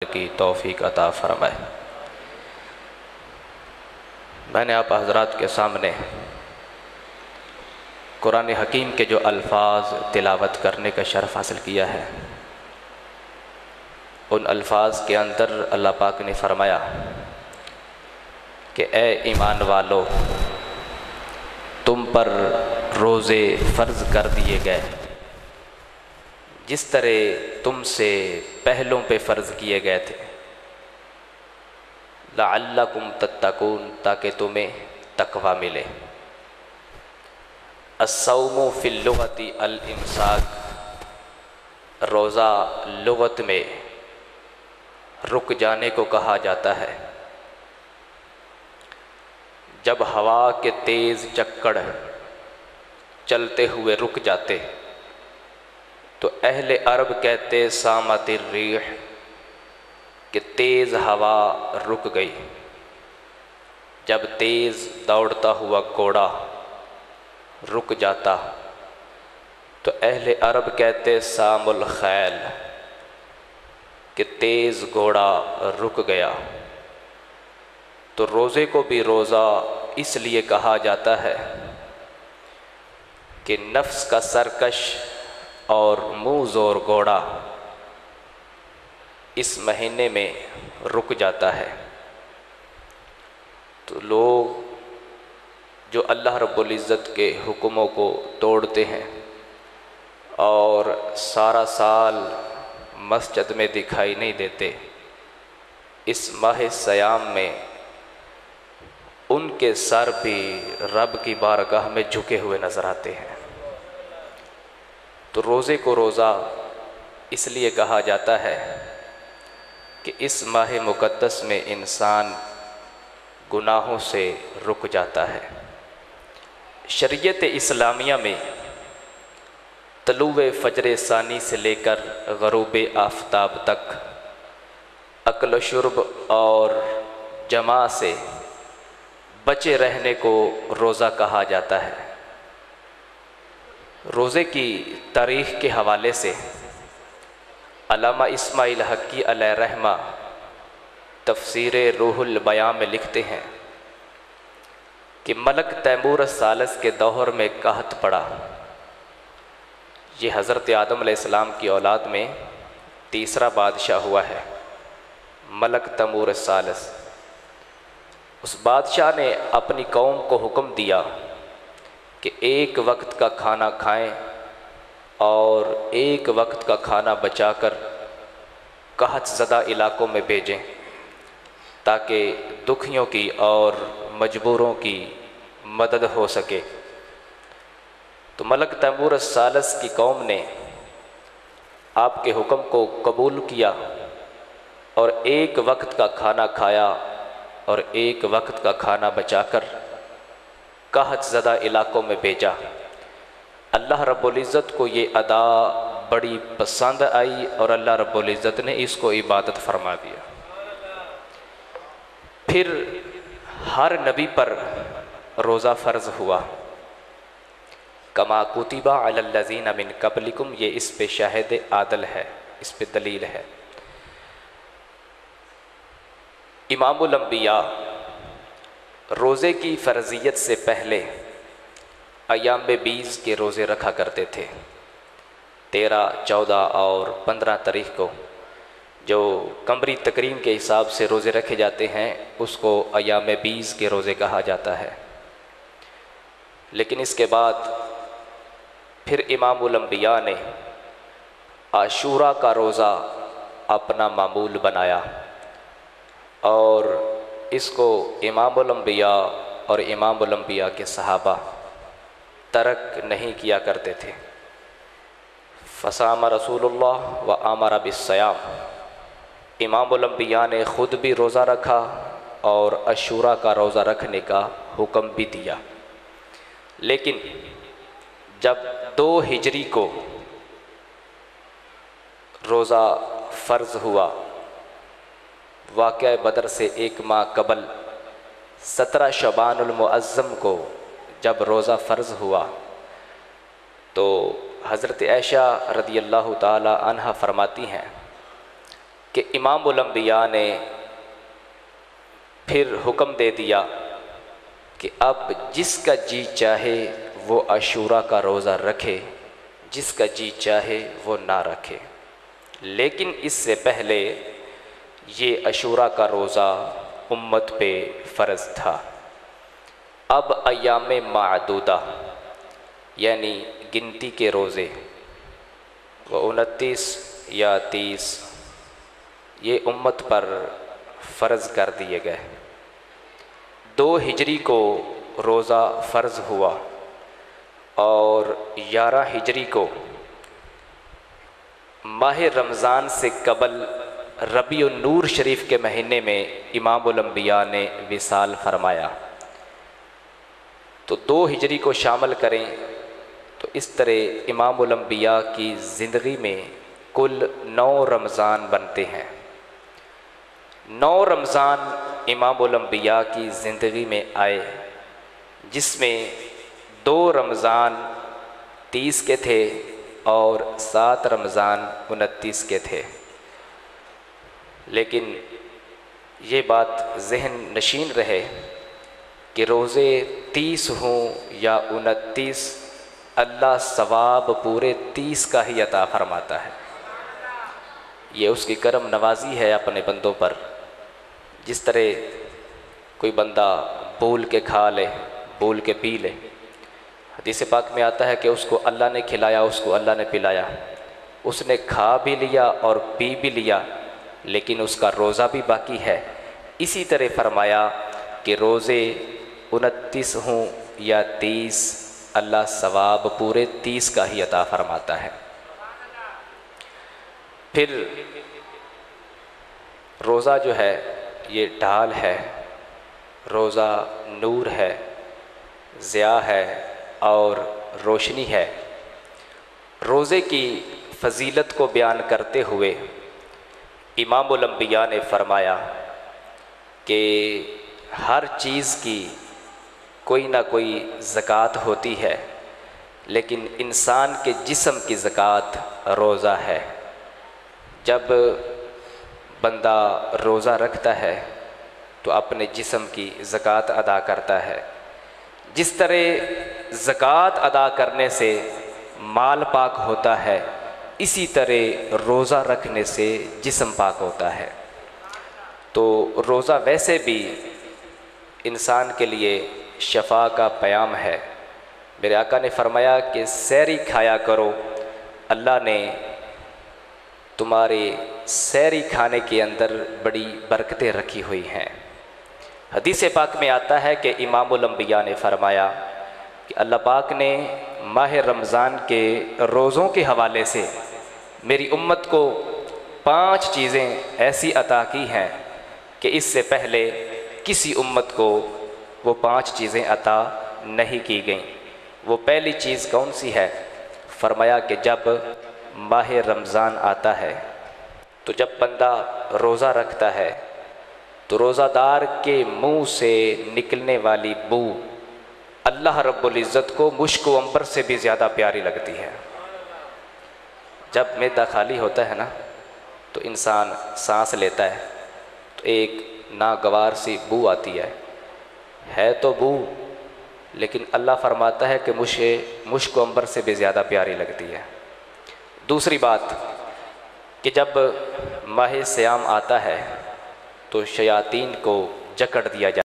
کی توفیق عطا فرمائے۔ میں نے آپ حضرات کے سامنے قرآن حکیم کے جو الفاظ تلاوت کرنے کا شرف حاصل کیا ہے، ان الفاظ کے اندر اللہ پاک نے فرمایا کہ اے ایمان والو، تم پر روزے فرض کر دیے گئے جس طرح تم سے پہلوں پہ فرض کیے گئے تھے، لعلکم تتقون، تاکہ تمہیں تقوی ملے۔ الصوم فی اللغت الامساک، روزہ لغت میں رک جانے کو کہا جاتا ہے۔ جب ہوا کے تیز چکڑ چلتے ہوئے رک جاتے تو اہل عرب کہتے سامت الریح، کہ تیز ہوا رک گئی۔ جب تیز دوڑتا ہوا گھوڑا رک جاتا تو اہل عرب کہتے سام الخیل، کہ تیز گھوڑا رک گیا۔ تو روزے کو بھی روزہ اس لیے کہا جاتا ہے کہ نفس کا سرکش اور منہ زور گھوڑا اس مہینے میں رک جاتا ہے۔ تو لوگ جو اللہ رب العزت کے حکموں کو توڑتے ہیں اور سارا سال مسجد میں دکھائی نہیں دیتے، اس ماہ صیام میں ان کے سر بھی رب کی بارگاہ میں جھکے ہوئے نظر آتے ہیں۔ تو روزے کو روزہ اس لیے کہا جاتا ہے کہ اس ماہ مقدس میں انسان گناہوں سے رک جاتا ہے۔ شریعت اسلامیہ میں طلوع فجر ثانی سے لے کر غروب آفتاب تک اکل و شرب اور جماع سے بچے رہنے کو روزہ کہا جاتا ہے۔ روزے کی تاریخ کے حوالے سے علامہ اسماعیل حقی علیہ رحمہ تفسیر روح البیان میں لکھتے ہیں کہ ملک تیمور الثالث کے دور میں قحط پڑا۔ یہ حضرت آدم علیہ السلام کی اولاد میں تیسرا بادشاہ ہوا ہے، ملک تیمور الثالث۔ اس بادشاہ نے اپنی قوم کو حکم دیا کہ ایک وقت کا کھانا کھائیں اور ایک وقت کا کھانا بچا کر قحط زدہ علاقوں میں بھیجیں تاکہ دکھیوں کی اور مجبوروں کی مدد ہو سکے۔ تو ملک تیمور الثالث کی قوم نے آپ کے حکم کو قبول کیا اور ایک وقت کا کھانا کھایا اور ایک وقت کا کھانا بچا کر قحط زدہ علاقوں میں بھیجا۔ اللہ رب العزت کو یہ ادا بڑی پسند آئی اور اللہ رب العزت نے اس کو عبادت فرما دیا۔ پھر ہر نبی پر روزہ فرض ہوا، کما کتب علی الذین من قبلکم، یہ اس پہ شاہد عادل ہے، اس پہ دلیل ہے۔ امام الانبیاء روزے کی فرضیت سے پہلے ایام 20 کے روزے رکھا کرتے تھے۔ 13، 14 اور 15 تاریخ کو جو قمری تقویم کے حساب سے روزے رکھے جاتے ہیں اس کو ایام 20 کے روزے کہا جاتا ہے۔ لیکن اس کے بعد پھر امام الانبیاء نے عاشوراء کا روزہ اپنا معمول بنایا اور اس کو امام الانبیاء اور امام الانبیاء کے صحابہ ترک نہیں کیا کرتے تھے۔ فصام رسول اللہ وامر بالصیام، امام الانبیاء نے خود بھی روزہ رکھا اور عاشوراء کا روزہ رکھنے کا حکم بھی دیا۔ لیکن جب 2 ہجری کو روزہ فرض ہوا، واقعہ بدر سے 1 ماہ قبل 17 شعبان المعظم کو جب روزہ فرض ہوا تو حضرت عائشہ رضی اللہ تعالی عنہا فرماتی ہیں کہ امام الانبیاء نے پھر حکم دے دیا کہ اب جس کا جی چاہے وہ عاشوراء کا روزہ رکھے، جس کا جی چاہے وہ نہ رکھے، لیکن اس سے پہلے یہ عاشوراء کا روزہ امت پہ فرض تھا۔ اب ایام معدودہ یعنی گنتی کے روزے، وہ 29 یا 30 یہ امت پر فرض کر دیے گئے۔ 2 ہجری کو روزہ فرض ہوا اور 11 ہجری کو ماہ رمضان سے قبل ربیع النور شریف کے مہینے میں امام الانبیاء نے وصال فرمایا۔ تو 2 ہجری کو شامل کریں تو اس طرح امام الانبیاء کی زندگی میں کل 9 رمضان بنتے ہیں۔ 9 رمضان امام الانبیاء کی زندگی میں آئے، جس میں 2 رمضان 30 کے تھے اور 7 رمضان 29 کے تھے۔ لیکن یہ بات ذہن نشین رہے کہ روزے 30 ہوں یا 29، اللہ ثواب پورے 30 کا ہی عطا فرماتا ہے۔ یہ اس کی کرم نوازی ہے اپنے بندوں پر۔ جس طرح کوئی بندہ بھول کے کھا لے، بھول کے پی لے، حدیث پاک میں آتا ہے کہ اس کو اللہ نے کھلایا، اس کو اللہ نے پلایا، اس نے کھا بھی لیا اور پی بھی لیا، لیکن اس کا روزہ بھی باقی ہے۔ اسی طرح فرمایا کہ روزے 29 ہوں یا 30، اللہ ثواب پورے 30 کا ہی عطا فرماتا ہے۔ پھر روزہ جو ہے یہ ڈھال ہے، روزہ نور ہے، ضیاء ہے اور روشنی ہے۔ روزے کی فضیلت کو بیان کرتے ہوئے امام الانبیاء نے فرمایا کہ ہر چیز کی کوئی نہ کوئی زکوٰۃ ہوتی ہے، لیکن انسان کے جسم کی زکوٰۃ روزہ ہے۔ جب بندہ روزہ رکھتا ہے تو اپنے جسم کی زکوٰۃ ادا کرتا ہے۔ جس طرح زکوٰۃ ادا کرنے سے مال پاک ہوتا ہے، اسی طرح روزہ رکھنے سے جسم پاک ہوتا ہے۔ تو روزہ ویسے بھی انسان کے لیے شفا کا پیام ہے۔ میرے آقا نے فرمایا کہ سحری کھایا کرو، اللہ نے تمہارے سحری کھانے کے اندر بڑی برکتیں رکھی ہوئی ہیں۔ حدیث پاک میں آتا ہے کہ امام الانبیاء نے فرمایا کہ اللہ پاک نے ماہ رمضان کے روزوں کے حوالے سے میری امت کو 5 چیزیں ایسی عطا کی ہیں کہ اس سے پہلے کسی امت کو وہ 5 چیزیں عطا نہیں کی گئیں۔ وہ پہلی چیز کون سی ہے؟ فرمایا کہ جب ماہ رمضان آتا ہے تو جب بندہ روزہ رکھتا ہے تو روزہ دار کے منہ سے نکلنے والی بو اللہ رب العزت کو مشک و عنبر سے بھی زیادہ پیاری لگتی ہے۔ جب معدہ خالی ہوتا ہے نا تو انسان سانس لیتا ہے تو ایک ناگوار سی بو آتی ہے تو بو، لیکن اللہ فرماتا ہے کہ مجھے مشک و عنبر سے بھی زیادہ پیاری لگتی ہے۔ دوسری بات کہ جب ماہ صیام آتا ہے تو شیاطین کو جکڑ دیا جاتا ہے۔